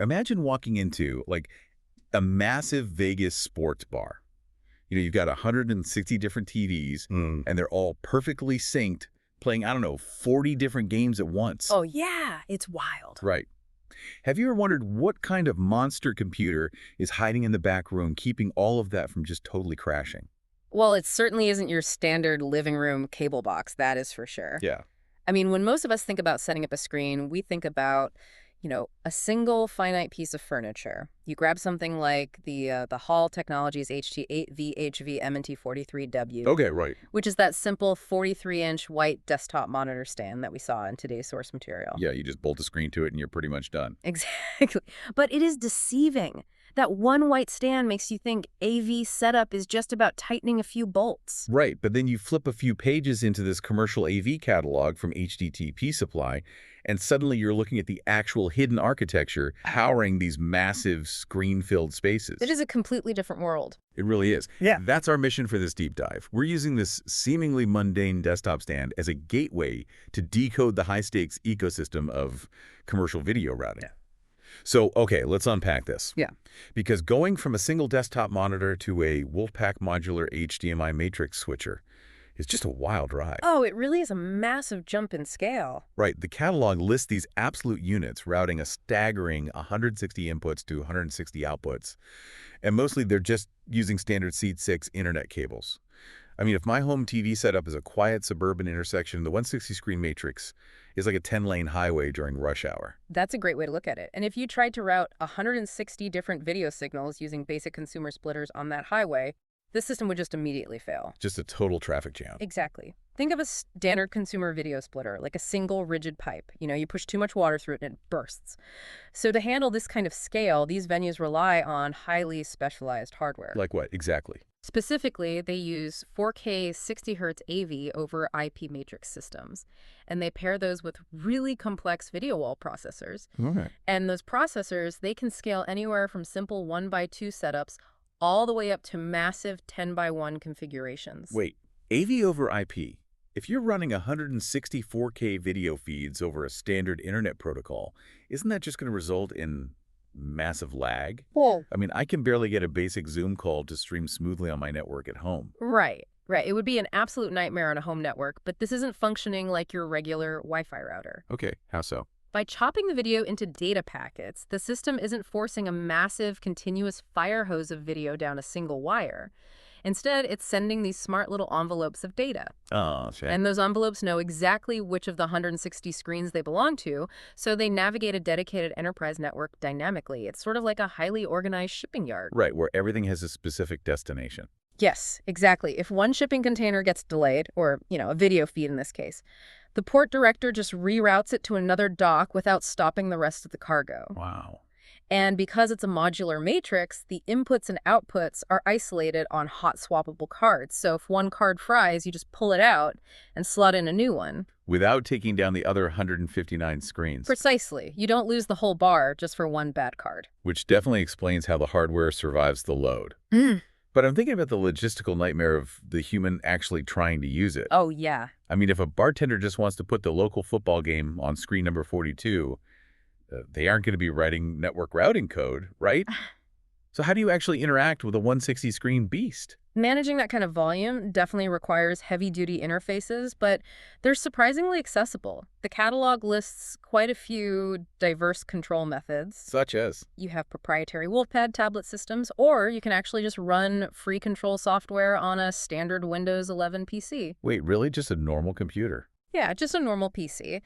Imagine walking into, like, a massive Vegas sports bar. You've got 160 different TVs, and they're all perfectly synced, playing, I don't know, 40 different games at once. Oh, yeah, it's wild. Right. Have you ever wondered what kind of monster computer is hiding in the back room, keeping all of that from just totally crashing? Well, it certainly isn't your standard living room cable box, that is for sure. Yeah. I mean, when most of us think about setting up a screen, we think about, a single finite piece of furniture. You grab something like the Hall Technologies HDTVSupply, Okay, right. which is that simple 43-inch white desktop monitor stand that we saw in today's source material. Yeah, you just bolt a screen to it and you're pretty much done. Exactly. But it is deceiving. That one white stand makes you think AV setup is just about tightening a few bolts. Right, but then you flip a few pages into this commercial AV catalog from HDTVSupply, and suddenly you're looking at the actual hidden architecture powering these massive screen-filled spaces. It is a completely different world. It really is. Yeah. That's our mission for this deep dive. We're using this seemingly mundane desktop stand as a gateway to decode the high-stakes ecosystem of commercial video routing. Yeah. So, okay, let's unpack this. Yeah. Because going from a single desktop monitor to a Wolfpack modular HDMI matrix switcher is just a wild ride. Oh, it really is a massive jump in scale. Right. The catalog lists these absolute units, routing a staggering 160 inputs to 160 outputs. And mostly they're just using standard Seed 6 internet cables. I mean, if my home TV setup is a quiet suburban intersection, the 160-screen matrix is like a 10-lane highway during rush hour. That's a great way to look at it. And if you tried to route 160 different video signals using basic consumer splitters on that highway, this system would just immediately fail. Just a total traffic jam. Exactly. Think of a standard consumer video splitter, like a single rigid pipe. You push too much water through it and it bursts. So to handle this kind of scale, these venues rely on highly specialized hardware. Like what? Exactly. Specifically, they use 4K 60Hz AV over IP matrix systems, and they pair those with really complex video wall processors. Okay. And those processors, they can scale anywhere from simple 1x2 setups all the way up to massive 10x1 configurations. Wait, AV over IP. If you're running 160 4K video feeds over a standard internet protocol, isn't that just going to result in massive lag? Well, I mean, I can barely get a basic Zoom call to stream smoothly on my network at home. Right. It would be an absolute nightmare on a home network, but this isn't functioning like your regular Wi-Fi router. Okay, how so? By chopping the video into data packets, the system isn't forcing a massive, continuous fire hose of video down a single wire. Instead, it's sending these smart little envelopes of data. Oh, shit. And those envelopes know exactly which of the 160 screens they belong to, so they navigate a dedicated enterprise network dynamically. It's sort of like a highly organized shipping yard. Right, where everything has a specific destination. Yes, exactly. If one shipping container gets delayed, or, a video feed in this case, the port director just reroutes it to another dock without stopping the rest of the cargo. Wow. And because it's a modular matrix, the inputs and outputs are isolated on hot swappable cards. So if one card fries, you just pull it out and slot in a new one. Without taking down the other 159 screens. Precisely. You don't lose the whole bar just for one bad card. Which definitely explains how the hardware survives the load. But I'm thinking about the logistical nightmare of the human actually trying to use it. Oh, yeah. I mean, if a bartender just wants to put the local football game on screen number 42, they aren't going to be writing network routing code, right? So how do you actually interact with a 160-screen beast? Managing that kind of volume definitely requires heavy-duty interfaces, but they're surprisingly accessible. The catalog lists quite a few diverse control methods. Such as? You have proprietary Wolfpad tablet systems, or you can actually just run free control software on a standard Windows 11 PC. Wait, really? Just a normal computer? Yeah, just a normal PC.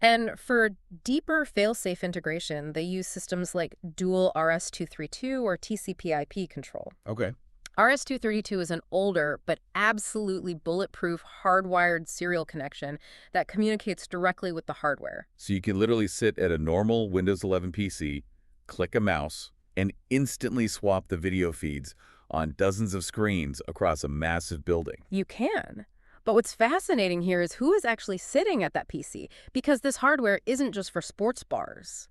And for deeper fail-safe integration, they use systems like dual RS-232 or TCP/IP control. Okay. RS-232 is an older but absolutely bulletproof hardwired serial connection that communicates directly with the hardware. So you can literally sit at a normal Windows 11 PC, click a mouse, and instantly swap the video feeds on dozens of screens across a massive building. You can. But what's fascinating here is who is actually sitting at that PC, because this hardware isn't just for sports bars.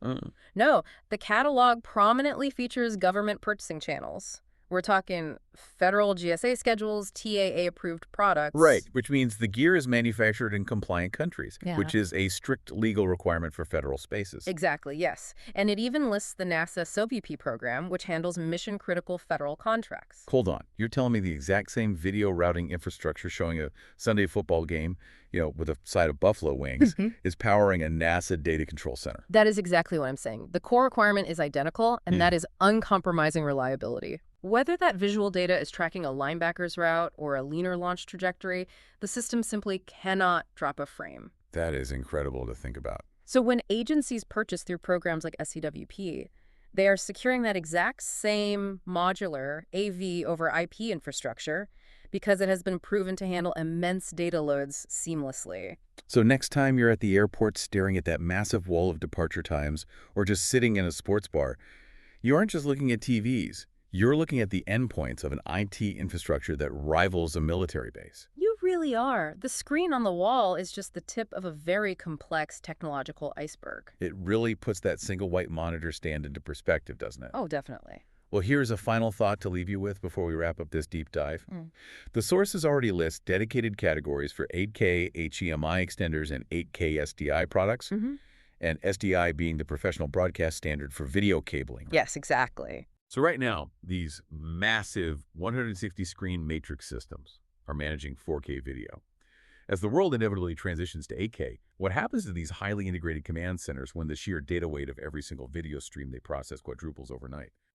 No, the catalog prominently features government purchasing channels. We're talking federal GSA schedules, TAA-approved Right, products. which means the gear is manufactured in compliant countries, Yeah. which is a strict legal requirement for federal spaces. Exactly, yes. And it even lists the NASA SOVP program, which handles mission-critical federal contracts. Hold on, you're telling me the exact same video routing infrastructure showing a Sunday football game, with a side of buffalo wings, is powering a NASA data control center. That is exactly what I'm saying. The core requirement is identical, and that is uncompromising reliability. Whether that visual data is tracking a linebacker's route or a leaner launch trajectory, the system simply cannot drop a frame. That is incredible to think about. So when agencies purchase through programs like SCWP, they are securing that exact same modular AV over IP infrastructure because it has been proven to handle immense data loads seamlessly. So next time you're at the airport staring at that massive wall of departure times or just sitting in a sports bar, you aren't just looking at TVs. You're looking at the endpoints of an IT infrastructure that rivals a military base. You really are. The screen on the wall is just the tip of a very complex technological iceberg. It really puts that single white monitor stand into perspective, doesn't it? Oh, definitely. Well, here's a final thought to leave you with before we wrap up this deep dive. Mm. The sources already list dedicated categories for 8K HEMI extenders and 8K SDI products, Mm-hmm. and SDI being the professional broadcast standard for video cabling. Yes, exactly. So right now, these massive 160-screen matrix systems are managing 4K video. As the world inevitably transitions to 8K, what happens to these highly integrated command centers when the sheer data weight of every single video stream they process quadruples overnight?